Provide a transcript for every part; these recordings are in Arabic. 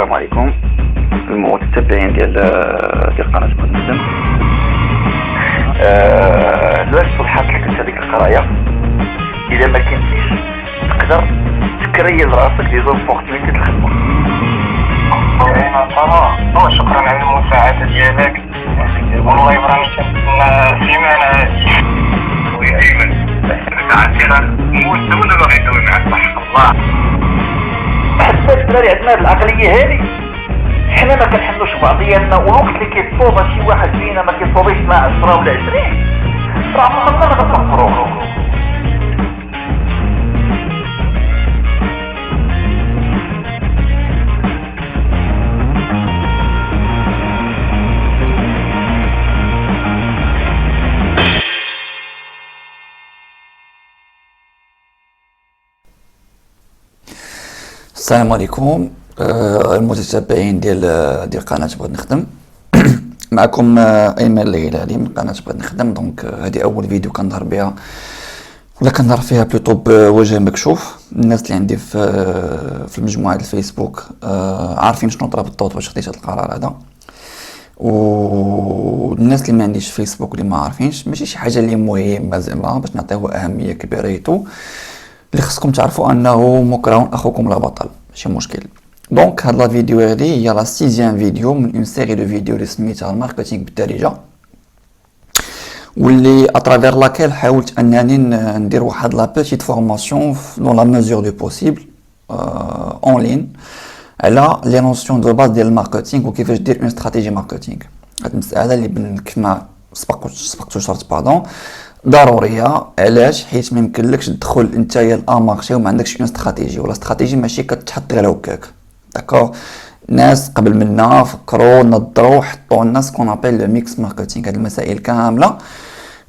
السلام عليكم المتتبعين ديال قناه بغيت نخدم. دابا صلحات لك انت هذيك القرايه اذا ما كنتيش تقدر تكريل راسك دي زوبورتينيتي د الخدمه. طبعا شكرا على المساعده ديالك والله ابراهيم كنتسنى سيمانه خويا ايمن. عندي راه موت ولا باغي ندوي معاك صح الله. حتى الدراري عندنا هاد العقليه هادي حنا ما كنحملوش بعضياتنا، والوقت اللي كيتصوب شي واحد فينا ما كيصوبيش مع 10 ولا 20 راه ما خصنا نتفكروا. السلام عليكم المتتبعين ديال قناه بغيت نخدم. معكم ايمن الهلالي من قناه بغيت نخدم. دونك هذه اول فيديو كنظهر بها ولا كنظهر فيها بلوتو بوجه مكشوف. الناس اللي عندي في المجموعه ديال الفيسبوك عارفين شنو طرا بالضبط باش خديت هذا القرار هذا، والناس اللي ما عنديش فيسبوك اللي ما عارفينش ماشي شي حاجه اللي مهمه زعما باش نعطيوه اهميه كبيره، اللي خصكم تعرفوا انه مكره اخوكم لا بطل ماشي مشكل. دونك هاد لا فيديو هادي هي لا 6 فيديو من اون سيري دو فيديو اللي سميتها الماركتينغ بالدارجه، واللي اترافير لاكيل حاولت انني ندير واحد لا بيتيت فورماسيون دون لا ميزور دو بوسيبل اون لين على لي نوسيون دو باز ديال الماركتينغ وكيفاش دير اون استراتيجي ماركتينغ. هاد المساله اللي كيف ما سبقتو شرط ضروريه. علاش؟ حيت ما يمكنلكش تدخل نتايا لامارشي وما عندكش اون استراتيجي، ولا استراتيجي ماشي كتحط غير هكاك. داكور، ناس قبل منا فكروا نضروا حطوا لنا سكون ابل لو ميكس ماركتينغ. هاد المسائل كامله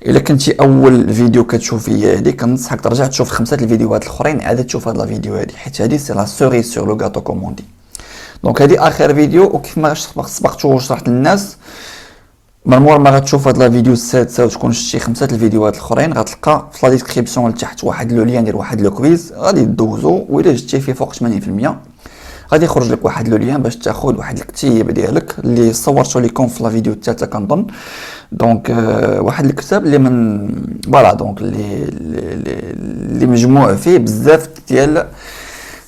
الا كنتي اول فيديو كتشوف فيا هادي كنصحك ترجع تشوف 5 الفيديوهات الاخرين عاد تشوف هاد لا فيديو هادي، حيت هادي سي لا سوريس سور لو غاتو كوموندي. دونك هادي اخر فيديو، وكيف ما سبقت وشرحت للناس مرمور ما غتشوف هاد لا فيديو السادسه وتكون شتي 5 الفيديوهات الاخرين غتلقى في لا ديسكريبسيون لتحت واحد لو لين ديال واحد لو كويز غادي دوزو، والا جبتي فيه فوق 80% غادي يخرج لك واحد لو لين باش تاخذ واحد الكتيب ديالك اللي صورته لكم في لا فيديو الثالثه كنظن. دونك واحد الكتاب اللي من فوالا دونك اللي مجموع فيه بزاف ديال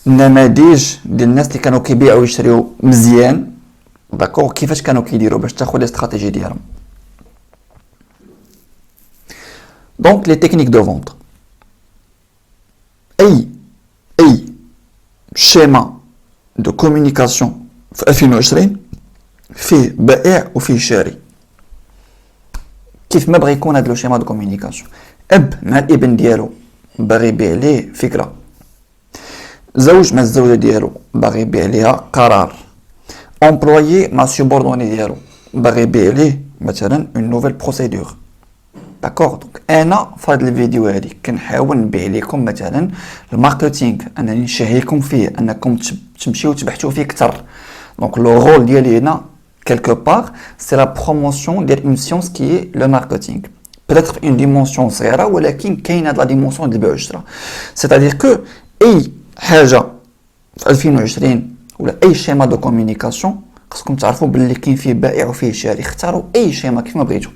النماذج ديال الناس اللي كانوا كيبيعوا ويشريوا مزيان. داكور، كيفاش كانوا كيديروا باش تاخذ الاستراتيجي ديالهم. دونك لي تكنيك دو فونت، اي شيما دو كومونيكاسيون في 2020 فيه بائع وفيه شاري. كيف ما بغى يكون هذا لو شيما دو كومونيكاسيون، اب مع الابن ديالو باغي يبيع ليه فكره، زوج مع الزوجه ديالو باغي يبيع ليها قرار، امبلويي مع سوبوردوني ديالو باغي يبيع ليه مثلا اون نوفيل بروسيدور. داكور، دونك انا في هذا الفيديو هادي كنحاول نبيع لكم مثلا الماركتينغ، انني نشهيكم فيه انكم تمشيو تبحثوا فيه اكثر. دونك لو رول ديالي هنا quelque part c'est la promotion ديال une science qui est le marketing. peut-être une dimension صغيره ولكن كاين هاد لا ديمونسيون ديال البيع والشراء. c'est-à-dire que اي حاجه في 2020 ولا اي شيما دو كومونيكاسيون خصكم تعرفوا باللي كاين فيه بائع وفيه شاري. اختاروا اي شيما كيف ما بغيتو.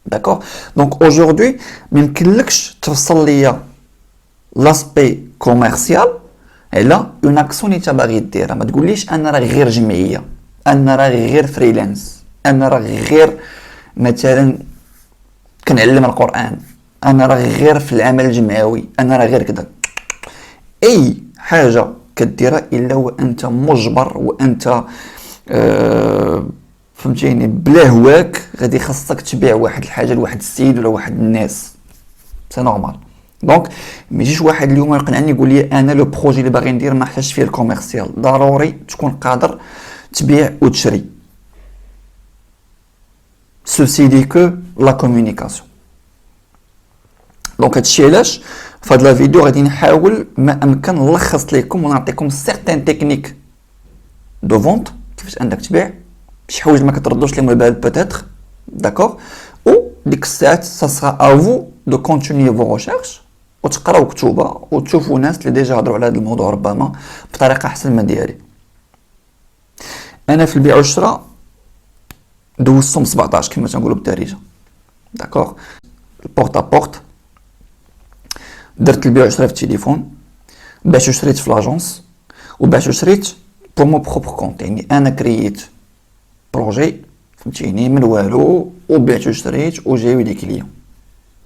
داكور، دونك اوجوردي ما يمكنلكش تفصل ليا لاسبي كوميرسيال على اون اكسيون اللي باغي ديرها. ما تقوليش انا راه غير جمعيه، انا راه غير فريلانس، انا راه غير مثلا كنعلم القران، انا راه غير في العمل الجمعوي، انا راه غير كذا. اي حاجه كديرها الا وانت مجبر وانت فهمتيني بلا هواك غادي خاصك تبيع واحد الحاجه لواحد السيد ولا واحد الناس، سي نورمال. دونك ما يجيش واحد اليوم يقنعني يقول لي انا لو بروجي اللي باغي ندير ما حتاجش فيه الكوميرسيال. ضروري تكون قادر تبيع وتشري. سوسي دي كو لا كومونيكاسيون. دونك هادشي علاش في هاد لا فيديو غادي نحاول ما امكن نلخص لكم ونعطيكم سيغتان تكنيك دو فونت كيفاش انك تبيع شي حوايج ما كتردوش لهم البال بوتيتر. داكور، و ديك الساعات سا سرا ا فو دو كونتينيي فو ريشيرش وتقراو كتوبه وتشوفوا ناس اللي ديجا هضروا على هذا الموضوع ربما بطريقه احسن من ديالي. انا في البيع والشراء دوزتهم 17 كما تنقولوا بالدارجه. داكوغ، البورت ا بورت، درت البيع والشراء في التليفون، بعت وشريت في لاجونس، وبعت وشريت بور مو بروبر كونت. يعني انا كرييت بروجي فهمتيني من والو، وبعت وشريت وجايو لي كليون.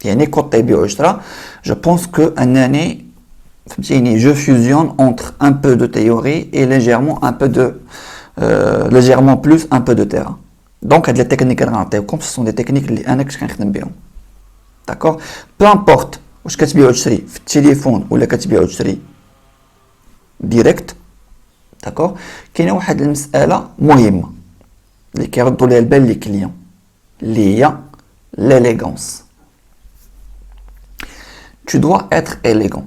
يعني كوطي بيع وشراء جو بونس كو انني فهمتيني جو فيوزيون اونتر ان بو دو تيوري اي ليجيرمون ان بو دو ليجيرمون بلوس ان بو دو تيران. دونك هاد لي تكنيك اللي غنعطيوكم سون دي تكنيك اللي انا كنت كنخدم بهم. داكوغ، بو امبورت واش كتبيع وتشري في التليفون ولا كتبيع وتشري ديريكت. داكوغ، كاينه واحد المساله مهمه اللي كيردوا ليها البال لي كليون اللي هي ليليغونس. tu dois être élégant.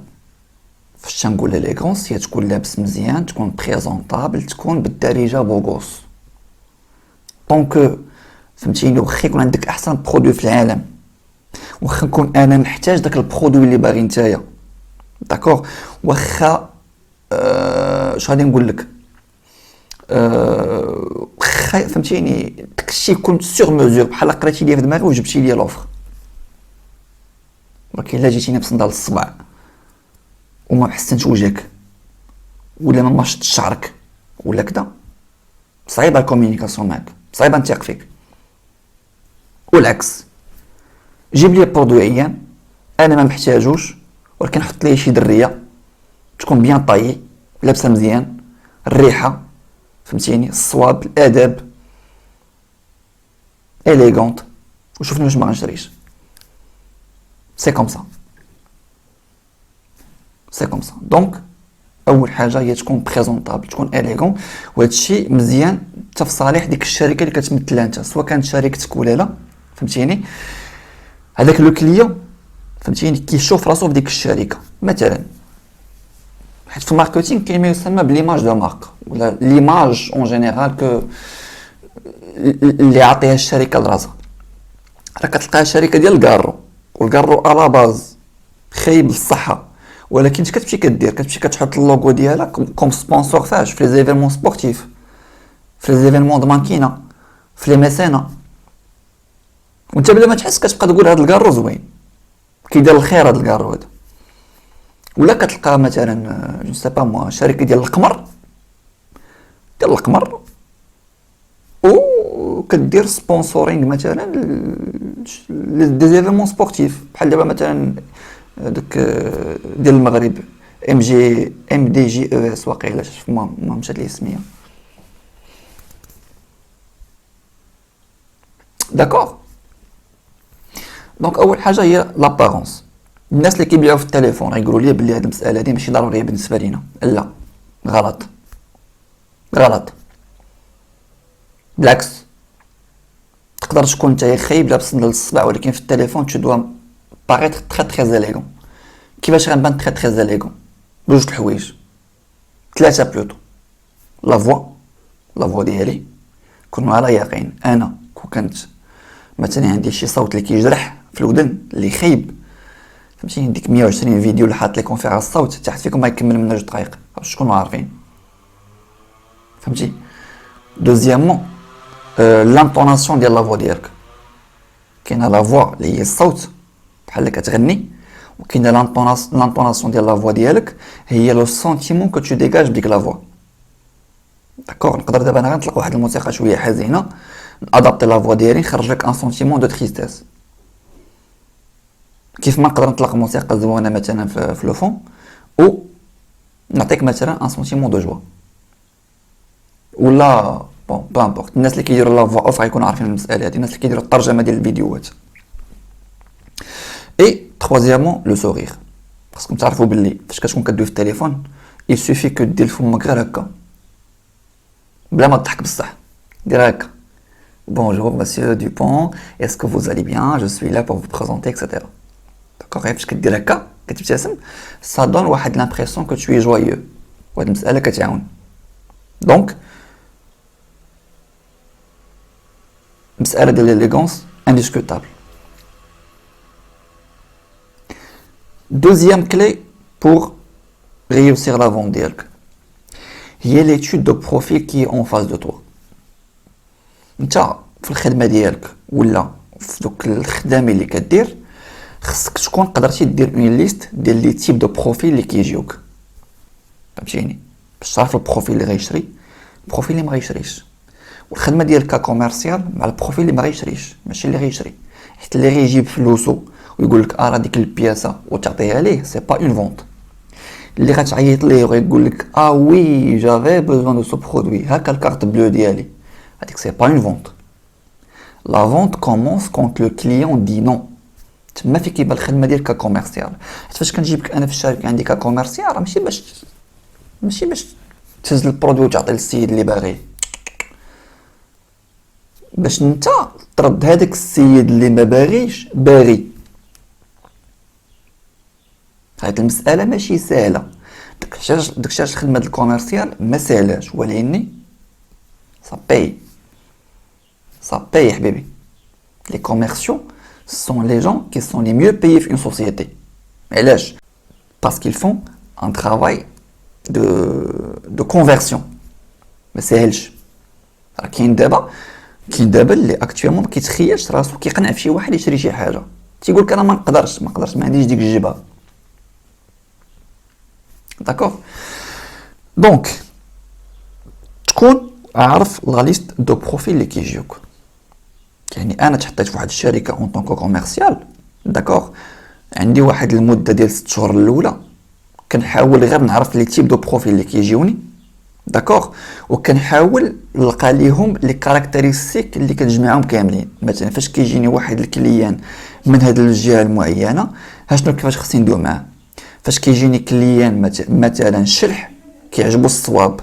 فاش تنقول ليليغونس هي تكون لابس مزيان، تكون بريزونطابل، تكون بالدارجه بوغوس. دونك فهمتيني، واخا يكون عندك احسن برودوي في العالم، واخا نكون انا نحتاج داك البرودوي اللي باغي نتايا، داكوغ، واخا اش غادي نقول لك، واخا فهمتيني داكشي يكون سور ميزور بحال قريتي ليا في دماغي وجبتي ليا لوفر، ولكن الا جيتيني بصندال الصبع وما حسنتش وجهك ولا ما مشطتش شعرك ولا كدا، صعيبه الكومونيكاسيون معاك، صعيبه نثيق فيك. والعكس، جيب لي برودوي عيان انا ما محتاجوش، ولكن حط لي شي دريه تكون بيان طايي، لابسه مزيان، الريحه فهمتيني، الصواب، الاداب، اليغونت، وشوفني واش ما غنشريش. سي كوم سا، سي كوم سا. دونك اول حاجه هي تكون بريزونطابل، تكون اليغون، وهذا الشيء مزيان حتى في صالح ديك الشركه اللي كتمثلها انت، سواء كانت شركتك ولا لا فهمتيني. هذاك لو كليون فهمتيني كيشوف راسو في ديك الشركه. مثلا حيت في الماركتينغ كاين ما يسمى بليماج دو مارك، ولا ليماج اون جينيرال كو اللي عطيها الشركه لراسها. راه كتلقاها شركه ديال الكارو، والكارو على باز خايب للصحه، ولكن اش كتمشي كدير؟ كتمشي كتحط اللوغو ديالها كوم سبونسور فاش في لي زيفينمون سبورتيف، في لي زيفينمون د ماكينه، في لي ميسينا، وانت بلا ما تحس كتبقى تقول هذا الكارو زوين، كيدير الخير هذا الكارو هذا. ولا كتلقى مثلا جو سي با موا شركه ديال القمر و كدير سبونسورينغ مثلا دي زيفينمون سبورتيف، بحال دابا مثلا داك ديال المغرب ام دي جي او اس، واقيلا ما مشات لي السميه. داكوغ، دونك اول حاجه هي لابارونس. الناس اللي كيبيعوا في التليفون غيقولوا لي بلي هذه المساله هذه ماشي ضروريه بالنسبه لينا. لا، غلط، غلط، بالعكس. تقدر تكون نتايا خايب لابس صندال الصباع، ولكن في التليفون تو دوا باغيتر تري اليغون. كيفاش غنبان تري اليغون؟ بجوج الحوايج، ثلاثه بلوتو. لا فوا ديالي كون على يقين. انا كون كنت مثلا عندي شي صوت اللي كيجرح في الودن اللي خايب فهمتيني، ديك 120 فيديو اللي حاط لكم فيها الصوت تحت فيكم ما يكمل من 2 دقائق باش تكونوا عارفين فهمتي. دوزيامون لانطوناسيون ديال لا فوا ديالك، كاينه لا فوا اللي هي الصوت بحال اللي كتغني، وكاينه لانطوناسيون ديال لا فوا ديالك هي لو سونتيمون كو تو ديغاج بديك لا فوا. داكوغ، نقدر دابا انا غنطلق واحد الموسيقى شويه حزينه، ادابتي لا فوا ديالي نخرج لك ان سونتيمون دو تريستيس، كيف ما نقدر نطلق موسيقى زوينه مثلا في لو فون او نعطيك مثلا ان سونتيمون دو جوا ولا بون با امبورط. الناس اللي كيديروا لا فوا اوف غيكونوا عارفين المساله هذه، الناس اللي كيديروا الترجمه ديال الفيديوهات. اي تروازيامون لو سورير، خاصكم تعرفوا باللي فاش كتكون كدوي في التليفون il suffit que دير فمك غير هكا بلا ما تضحك بصح، دير هكا bonjour monsieur Dupont, est-ce que vous allez bien, je suis là pour vous présenter etc. d'accord. فاش كدير هكا كتبتسم ça donne واحد l'impression que tu es joyeux، وهاد المساله كتعاون. دونك مساله ديال ليليغونس indiscutable. Deuxième clé pour réussir la vente d'IELC, il y a l'étude de profil qui est en face de toi. انت في الخدمه ديالك ولا في دوك الخدامه اللي كدير خصك تكون قدرتي دير اون ليست ديال لي تيب دو بروفيل اللي كيجيوك، فهمتيني؟ باش تعرف البروفيل اللي غيشري البروفيل اللي ما غيشريش، والخدمه ديالك ككوميرسيال مع البروفيل اللي ما غيشريش ماشي اللي غيشري، حيت اللي غيجيب فلوسو ويقول لك راه ديك البياسه وتعطيها ليه سي با اون فونت، اللي غتعيط ليه وغيقول لك وي جافي بوزون دو سو برودوي هاكا الكارت بلو ديالي، هذيك سي با اون فونت. لا فونت كومونس كونت لو كليون دي نو، تما فين كيبان الخدمه ديالك ككوميرسيال. حيت فاش كنجيبك انا في الشركه عندي ككوميرسيال راه ماشي باش تهز البرودوي وتعطي للسيد اللي باغي، باش انت ترد هذاك السيد اللي ما باغيش باغي. هاد المساله ماشي سهله، داكشي علاش الخدمه ديال الكوميرسيال ما ساهلاش، ولكن ça paye حبيبي. Les commerciaux sont les gens qui sont les mieux payés في une société. علاش؟ parce qu'ils font un travail de conversion. ما ساهلش. راه كاين دابا اللي اكطوالمون ما كيتخيلش راسو كيقنع في شي واحد يشري شي حاجه، تيقول لك انا ما نقدرش ما عنديش ديك الجبهه. داكوغ؟ دونك تكون عارف لا ليست دو بروفيل اللي كيجيوك. يعني انا تحطيت في واحد الشركه اون طونكو كوميرسيال، داكوغ، عندي واحد المده ديال 6 شهور الاولى كنحاول غير نعرف لي تيب دو بروفيل اللي كيجيوني، داكوغ، وكنحاول نلقى ليهم لي كاركتيرستيك اللي كنجمعهم كاملين. مثلا فاش كيجيني واحد الكليان من هاد الجهه المعينه شنو كيفاش خصني ندوي معاه. فاش كيجيني كليان مثلا شلح كيعجبو الصواب،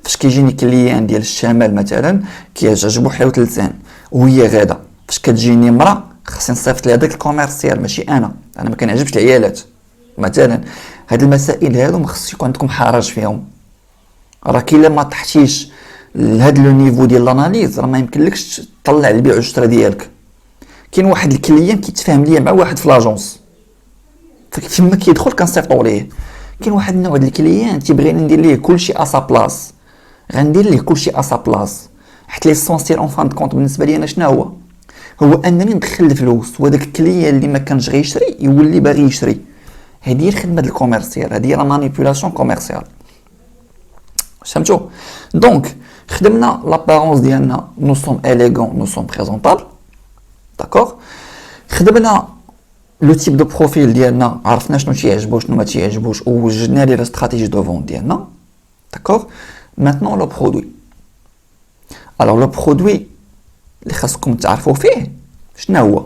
فاش كيجيني كليان ديال الشمال مثلا كيعجبو حلاوه اللسان وهي غاده. فاش كتجيني مرا خصني نصيفط لها داك الكوميرسيال ماشي انا ما كنعجبش العيالات مثلا. هاد المسائل هادو ما خصش يكون عندكم حرج فيهم. راه كي ما طحتيش لهاد لو نيفو ديال لاناليز راه ما يمكنلكش تطلع البيع والشراء ديالك. كاين واحد الكليان كيتفاهم ليا مع واحد في لاجونس، فكيما كيدخل كنصيفطو ليه. كاين واحد النوع ديال الكليان تيبغي ندير ليه كلشي اسا بلاص، غندير ليه كلشي اسا بلاص. حيت ليسونسيال اون فان كونط بالنسبه لي انا شنو هو انني ندخل الفلوس وداك الكليان اللي ما كانش غيشري يولي باغي يشري. هذه هي الخدمه ديال الكوميرسيال، هذه هي لا مانيبيولاسيون كوميرسيال. فهمتوا؟ دونك خدمنا لابارونس ديالنا، نو سوم اليغون، نو سوم بريزونطابل، داكوغ. خدمنا لو تيب دو بروفيل ديالنا، عرفنا شنو تيعجبو شنو ما تيعجبوش، ووجدنا لي استراتيجي دو فون ديالنا، داكوغ. مانتنون لو برودوي. الوغ لو برودوي اللي خاصكم تعرفوا فيه شنو هو.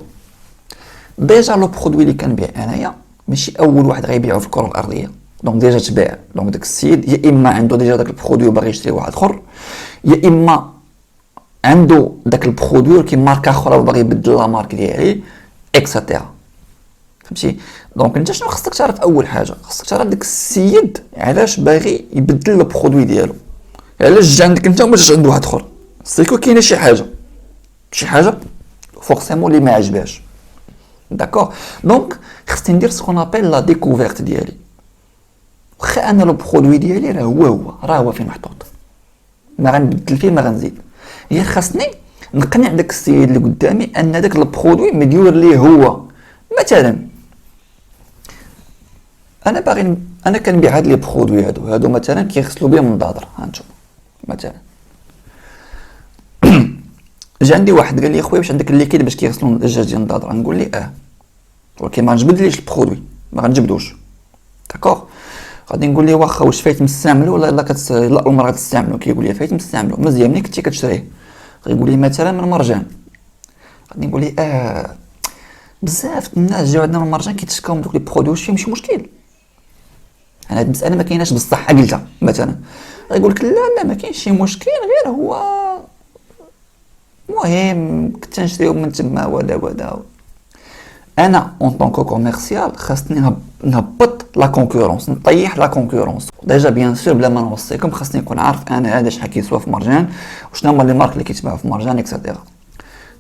ديجا لو برودوي اللي كنبيع انايا ماشي اول واحد غيبيعو في الكره الارضيه، دونك ديجا تباع. دونك داك السيد يا اما عنده ديجا داك البرودوي وباغي يشري واحد اخر، يا اما عنده داك البرودوي ولكن ماركه اخرى وباغي يبدل لا مارك ديالي اكسيتيرا. فهمتي؟ دونك انت شنو خصك تعرف؟ اول حاجه خصك تعرف داك السيد علاش باغي يبدل البرودوي ديالو، علاش جا عندك انت وما جاش عند واحد اخر. سيكو كاينه شي حاجه فورسيمون اللي ما عجبهاش، داكوغ. دونك خصني ندير سكون ابل لا ديكوفيرت ديالي. واخا انا لو برودوي ديالي راه هو فين محطوط، ما غنبدل فيه ما غنزيد. هي خاصني نقنع داك السيد اللي قدامي ان داك البرودوي مديور ليه هو. مثلا انا كنبيع هاد لي برودوي هادو مثلا كيغسلوا بهم النظاظر. هانتوما مثلا جا عندي واحد قال لي خويا واش عندك الليكيد باش كيغسلوا الدجاج ديال النظاظر؟ نقول ليه ولكن ما نجبدليش البرودوي، ما غنجبدوش، داكوغ. غادي نقول ليه واخا واش فايت مستعملو ولا لا المرة غتستعملو؟ كيقول لي فايت مستعملو. مزيان ملي كنتي كتشريه غيقول لي مثلا من مرجان، غادي نقول ليه بزاف الناس جاو عندنا من مرجان كيتشكاو من دوك لي برودوي، واش فيهم شي مشكل؟ انا هاد المساله ما كايناش بصح قلتها مثلا. غيقول لك لا ما كاينش شي مشكل، غير هو مهم كنت نشريو من تما ولا. انا اون طونكو كوميرسيال خاصني نهبط لا كونكورونس، نطيح لا كونكورونس. ديجا بيان سور بلا ما نوصيكم خاصني نكون عارف انا هذا شحال كيسوا في مرجان وشنو هما لي مارك اللي كيتباعوا في مرجان اكسيتيرا.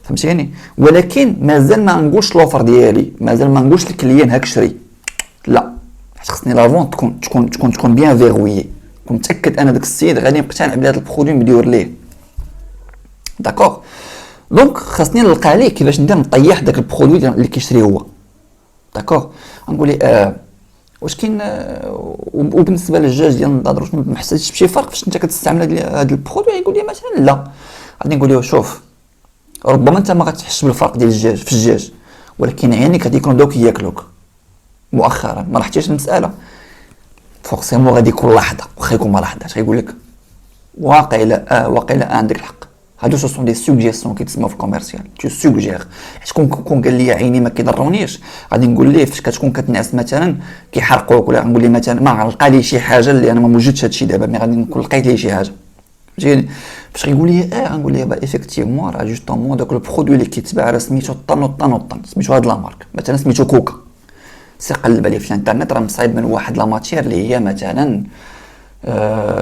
فهمتيني؟ ولكن مازال ما نقولش لوفر ديالي، مازال ما نقولش للكليان هاك شري، لا. حيت خصني لا فونت تكون بيان فيغويي، كون متاكد انا داك السيد غادي يقتنع بهذا البرودوي مديور ليه، داكوغ. دونك خاصني نلقى عليه كيفاش ندير نطيح داك البرودوي اللي كيشري هو. داكوغ نقول ليه واش كاين وبالنسبه للدجاج ديال النضاضر واش ما حسيتش بشي فرق فاش انت كتستعمل هذا البرودوي؟ يقول لي مثلا لا. غادي نقول له شوف ربما انت ما غتحسش بالفرق ديال الدجاج في الدجاج، ولكن عينيك غادي يكونوا بداو كياكلوك مؤخرا، ما لاحظتيش المساله؟ فورسيمون غادي يكون لحظه، واخا يكون ما لاحظهاش غيقول لك واقيلا واقيلا عندك الحق. هادو سو سون دي سوجيسيون كيتسموا في الكوميرسيال، تو سوجير. حيت كون قال لي عيني ما كيضرونيش غادي نقول ليه فاش كتكون كتنعس مثلا كيحرقوك، ولا نقول ليه مثلا ما لقى لي شي حاجه اللي انا ما موجدش هادشي دابا، مي غادي نكون لقيت ليه شي حاجه فهمتيني. فاش غيقول لي غنقول ليه با ايفيكتيفمون راه جوستومون داك البرودوي اللي كيتباع راه سميتو طن سميتو هاد لا مارك مثلا سميتو كوكا. سي قلب عليه في الانترنت راه مصايب من واحد لا ماتير اللي هي مثلا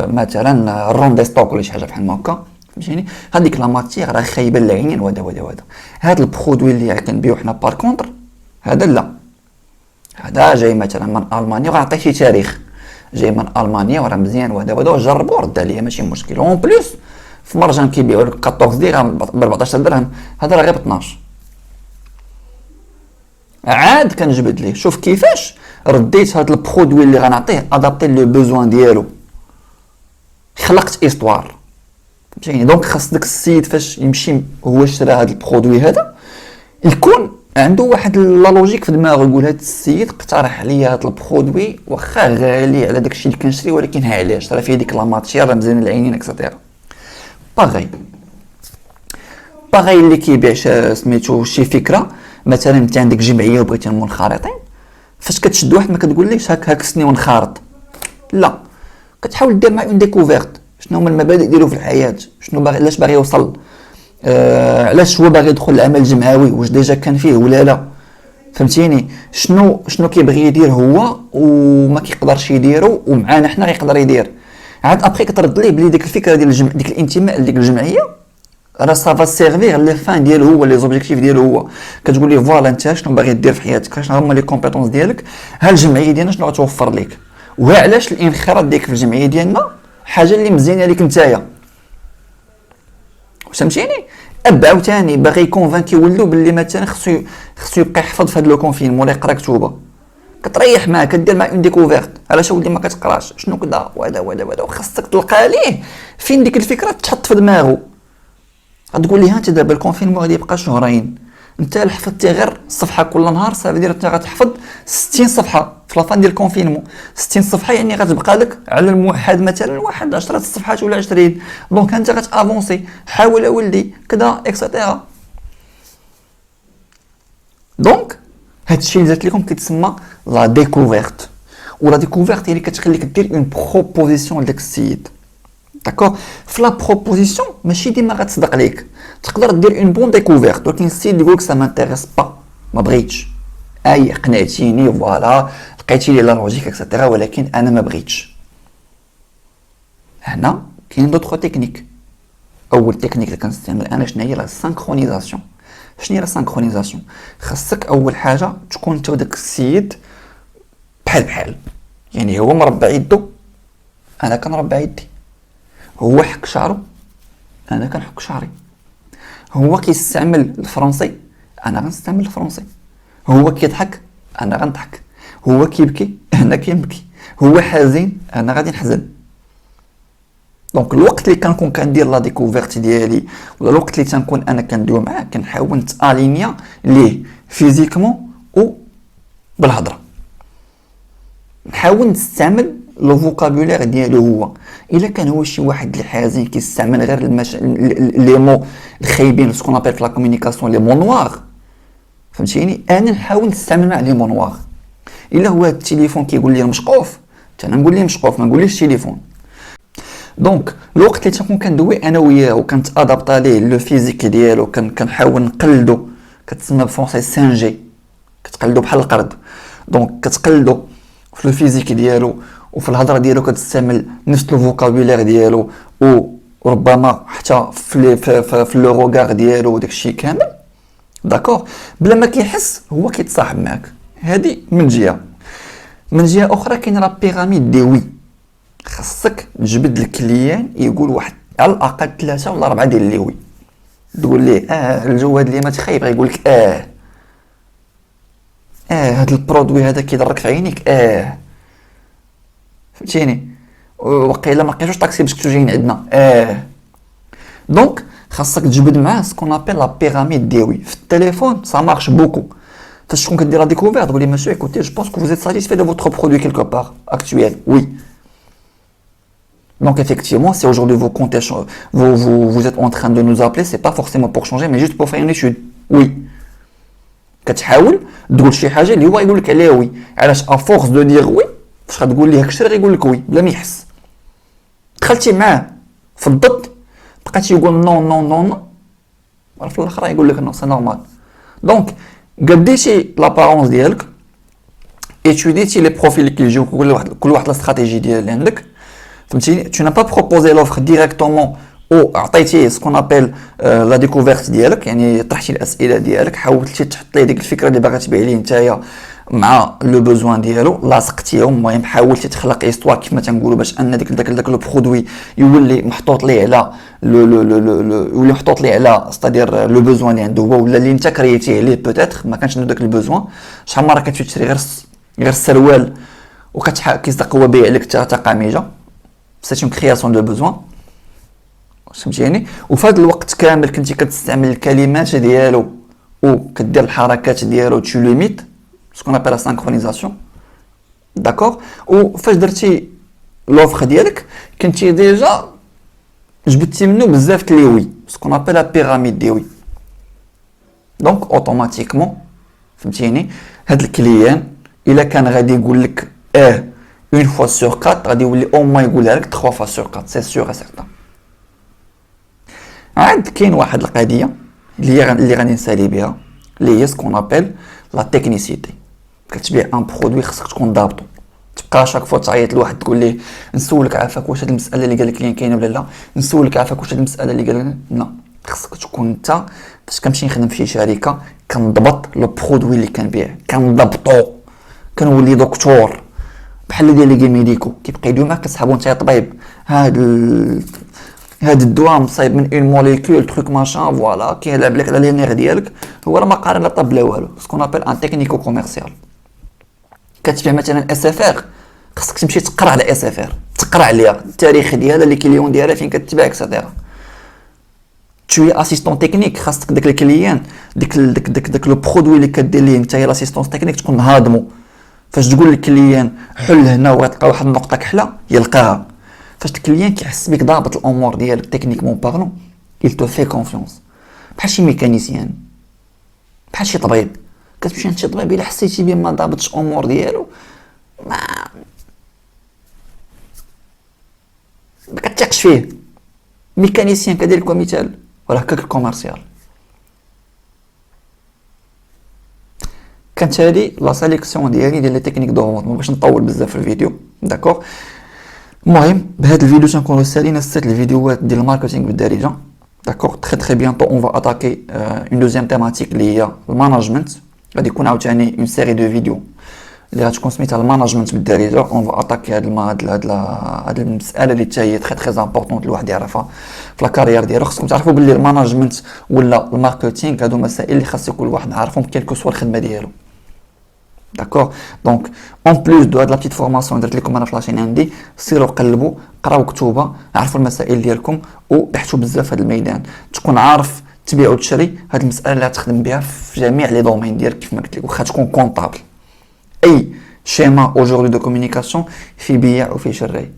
مثلا روندي ستوك ولا شي حاجه بحال هكا فهمتيني. هذيك لا ماتير راه خايبه للعينين وهذا هذا البرودوي اللي كنبيعو حنا بار كونتر هذا لا، هذا جاي مثلا من المانيا وغنعطيه شي تاريخ، جاي من المانيا وراه مزيان وهذا وجربو رد عليا ماشي مشكل. اون بليس في مرجان كيبيعوا لك 14 درهم ب 14 درهم، هذا راه غير ب 12. عاد كنجبد ليه شوف كيفاش رديت هذا البرودوي اللي غنعطيه ادابتي لو بوزوان ديالو، خلقت استوار فهمتيني. دونك خاص داك السيد فاش يمشي هو شرا هذا البرودوي هذا يكون عنده واحد لا لوجيك في دماغه، يقول هذا السيد اقترح عليا هذا البرودوي واخا غالي على داك الشيء اللي كنشري، ولكن ها علاش راه فيه ديك لا ماتير راه مزيان للعينين اكسيتيرا. باغي اللي كيبيع سميتو شي فكره مثلا انت عندك جمعيه وبغيتي منخرطين، فاش كتشد واحد ما كتقوليش هاك خصني ونخرط، لا كتحاول دير مع اون ديكوفيرت شنو هما المبادئ ديالو في الحياه، شنو باغي علاش باغي يوصل، علاش هو باغي يدخل العمل الجمعوي، واش ديجا كان فيه ولا لا فهمتيني. شنو كيبغي يدير هو وما كيقدرش يديرو ومعانا حنا غيقدر يدير. عاد ابخي كترد ليه بلي ديك الفكره ديال ديك الانتماء لديك الجمعيه راه سافا سيرفير لي فان ديالو هو لي زوبجيكتيف ديالو هو. كتقول ليه فوالا انت شنو باغي دير في حياتك، شنو هما لي كومبيتونس ديالك، ها الجمعيه ديالنا شنو غتوفر لك، وها علاش الانخراط ديالك في الجمعيه ديالنا حاجه اللي مزيانه ليك نتايا فهمتيني. اب عاوتاني باغي يكونفانكي ولدو باللي مثلا خصو يبقى يحفظ في هذا لو كونفين ولا يقرا كتوبه، كتريح معاه كدير مع اون ديكوفيرت علاش ولدي ما كتقراش شنو كذا وهذا وخاصك تلقى ليه فين ديك الفكره تحط في دماغه. غتقول لي ها انت دابا الكونفينمون غادي يبقى شهرين، انت حفظتي غير صفحه كل نهار صافي دير انت غتحفظ 60 صفحه في لافان ديال الكونفينمون. 60 صفحه يعني غتبقى لك على الموحد مثلا واحد 10 صفحات ولا 20. دونك انت غتافونسي حاول اولدي كذا اكسيتيرا. دونك هادشي اللي درت لكم كيتسمى لا ديكوفيرت، ولا ديكوفيرت هي اللي كتخليك دير اون بروبوزيسيون لداك السيد. داكوغ في لا بروبوزيسيون ماشي ديما غتصدق ليك، تقدر دير اون بون ديكوفيرت ولكن السيد يقولك سا مانتيريس با ما بغيتش، اي قنعتيني فوالا لقيتي لي لا لوجيك اكسيتيرا ولكن انا ما بغيتش. هنا كاين دوطخ تكنيك. اول تكنيك اللي كنستعمل انا شنو هي لا سانكرونيزاسيون. شنو هي لا سانكرونيزاسيون؟ خاصك اول حاجه تكون انت وداك السيد بحال يعني هو مربع يدو انا كنربع يدي، هو حك شعرو انا كنحك شعري، هو كيستعمل الفرنسي انا غنستعمل الفرنسي، هو كيضحك انا غنضحك، هو كيبكي انا كنبكي، هو حزين انا غادي نحزن. دونك الوقت اللي كنكون كندير لا ديكوفيرت ديالي ولا الوقت اللي تنكون انا كندوي معاه كنحاول نتالينيا ليه فيزيكمون و بالهضره، نحاول نستعمل لو فوكابولير ديالو هو. الا كان هو شي واحد اللي حازين كيستعمل غير لي مو الخايبين سكون ابل في لا كومونيكاسيون لي مو نوار فهمتيني، انا نحاول نستعمل مع لي مو نوار. الا هو هاد التليفون كيقول لي مشقوف انا نقول ليه مشقوف ما نقوليش تليفون. دونك الوقت اللي تنكون كندوي انا وياه وكنتادابطا ليه لو فيزيك ديالو كنحاول نقلدو، كتسمى بفرونسي سانجي، كتقلدو بحال القرد. دونك كتقلدو في لو فيزيك ديالو وفي الهضره ديالو كتستعمل نفس لو فوكابولير ديالو وربما حتى في لو روغار ديالو وداكشي كامل داكوغ بلا ما كيحس هو كيتصاحب معاك. هذه من جهه اخرى كاين لا بيراميد دي وي. خاصك تجبد الكليان يقول واحد على الاقل 3 ولا 4 ديال لي وي. تقول ليه الجواد اللي ما تخايب غيقول لك هاد البرودوي هذا كيضرك في عينيك فهمتيني وقيلا ما لقيتوش طاكسي باش كنتو جايين عندنا دونك خاصك تجبد معاه سكون ابل لا بيراميد ديوي في التليفون سا مارش بوكو فاش تكون كدير لا découverte تقول لي monsieur écoutez je pense que vous êtes satisfait de votre produit quelque part actuel oui donc effectivement si aujourd'hui vous comptez vous êtes en train de nous appeler c'est pas forcément pour changer mais juste pour faire une étude oui كتحاول تقول شي حاجه اللي هو يقول لك عليها وي علاش افورس دو دير وي فاش غتقول ليه كشري غيقول لك وي بلا ما يحس دخلتي معاه في الضد بقيتي يقول نو نو نو نو في الاخر يقول لك نو سي نورمال دونك قديتي لابارونس ديالك étudier les profils اللي كيجيو كل واحد لا استراتيجي ديال اللي عندك فهمتيني tu n'as pas proposé l'offre directement او عطيتيه سكون ابل لا ديكوفيرت ديالك يعني طرحتي الاسئله ديالك حاولتي تحط ليه ديك الفكره اللي باغا تبيع ليه نتايا مع لو بوزوان ديالو لاصقتيه المهم حاولتي تخلق ايستوار كيف ما تنقولوا باش ان داك لو برودوي يولي محطوط ليه على يولي محطوط ليه على ستادير لو بوزوان اللي عنده هو ولا اللي انت كريتيه عليه بوتيتر ما كانش عنده داك البوزوان شحال مره كتمشي تشري غير السروال كيستقوى بيع لك تا قميجه سيت اون كرياسيون دو بوزوان فهمتيني وفي هذا الوقت كامل كنتي كتستعمل الكلمات ديالو وكدير الحركات ديالو تو ليميت سكون ابل سانكرونيزاسيون داكور وفاش درتي لوفر ديالك كنتي ديجا جبدتي منه بزاف لي سكون ابل لا بيراميد دي وي دونك اوتوماتيكمون فهمتيني هاد الكليان الا كان غادي يقول لك اون فوا سور 4 غادي يولي او ما يقولها لك 3 فوا سور 4 سي سور سيغتان عاد كاين واحد القضيه اللي غادي نسالي بها اللي هي سكون ابل لا تكنيسيتي كتبيع ان برودوي خصك تكون ضابطو تبقى شاك فوا تعيط لواحد تقول ليه نسولك عافاك واش هاد المساله اللي قال لك لي كاينه ولا لا نسولك عافاك واش هاد المساله اللي قال لك لا خصك تكون انت فاش كنمشي نخدم في شي شركه كنضبط لو برودوي اللي كنبيع كنضبطو كنولي دكتور بحال ديال لي ميديكو كيبقى يدوي معاك كتسحبو نتا طبيب هاد الدواء مصايب من اون موليكول تروك ماشان فوالا كيلعب لك على لي نير ديالك هو راه ما قارن لا طب لا والو سكون ابل ان تكنيكو كوميرسيال كتبيع مثلا اس اف ار خصك تمشي تقرا على اس اف ار تقرا عليها التاريخ ديالها لي كليون ديالها فين كتباع اكسيتيرا tu es اسيستون تكنيك خاصك داك الكليان داك لو برودوي اللي كدير ليه نتا هي لاسيستونس تكنيك تكون هاضمو فاش تقول للكليان حل هنا وغتلقى واحد النقطه كحله يلقاها فاش الكليان كيحس بك ضابط الامور ديالك تكنيكمون بارلون il te fait confiance بحال شي ميكانيسيان بحال شي طبيب كتمشي عند شي طبيب الا حسيتي بيه ما ضابطش الامور ديالو ما كتثقش فيه ميكانيسيان كذلك مثال ولا هكاك الكوميرسيال كانت هذه لا سيليكسيون ديالي ديال لي تكنيك دو فونت ما باش نطول بزاف في الفيديو داكور المهم بهذا الفيديو تنكونوا سالينا 6 الفيديوهات ديال الماركتينغ بالدارجه داكور تري بيانتو اون فا اتاكي اون دوزيام تيماتيك اللي هي الماناجمنت غادي يكون عاوتاني اون سيري دو فيديو اللي غتكون سميتها الماناجمنت بالدارجه اون فا اتاكي هاد المساله اللي حتى هي تري امبورطونط الواحد يعرفها في لا كارير ديالو خصكم تعرفوا باللي الماناجمنت ولا الماركتينغ هادو مسائل اللي خاص كل واحد عارفهم كيلكو سوا الخدمه ديالو داكور دونك اون بلوس دو هاد لا بيتيت فورماسيون درت لكم انا في لاشين عندي سيروا قلبوا قراو كتوبه عرفوا المسائل ديالكم وبحثوا بزاف في هذا الميدان تكون عارف تبيع وتشري هاد المساله اللي غتخدم بها في جميع لي دومين ديالك كيف ما قلت لك واخا تكون كونطابل اي شيما اوجوردي دو كومونيكاسيون في بيع وفي شراي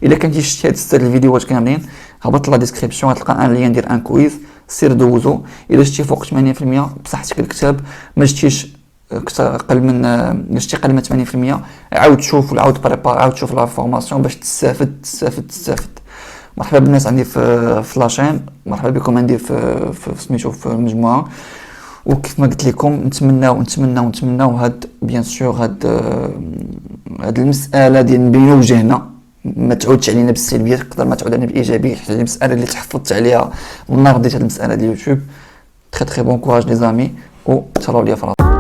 الا كنتي شتي هاد 6 الفيديوهات كاملين هبط لا ديسكريبسيون غتلقى ان لين ديال ان كويز سير دوزو الا شتي فوق 80% بصحتك الكتاب ما شتيش اقل من شتي اقل من 80% عاود شوف وعاود بريبار عاود شوف لا فورماسيون باش تستافد مرحبا بالناس عندي في لاشين مرحبا بكم عندي في سميتو في المجموعه وكيف ما قلت لكم نتمناو هاد بيان سور هاد المساله ديال نبينو وجهنا ما تعودش علينا بالسلبيه تقدر ما تعود علينا بالايجابيه حيت المساله اللي تحفظت عليها والنهار ديت هاد المساله ديال اليوتيوب تري بون كوراج لي زامي و تهلاو ليا في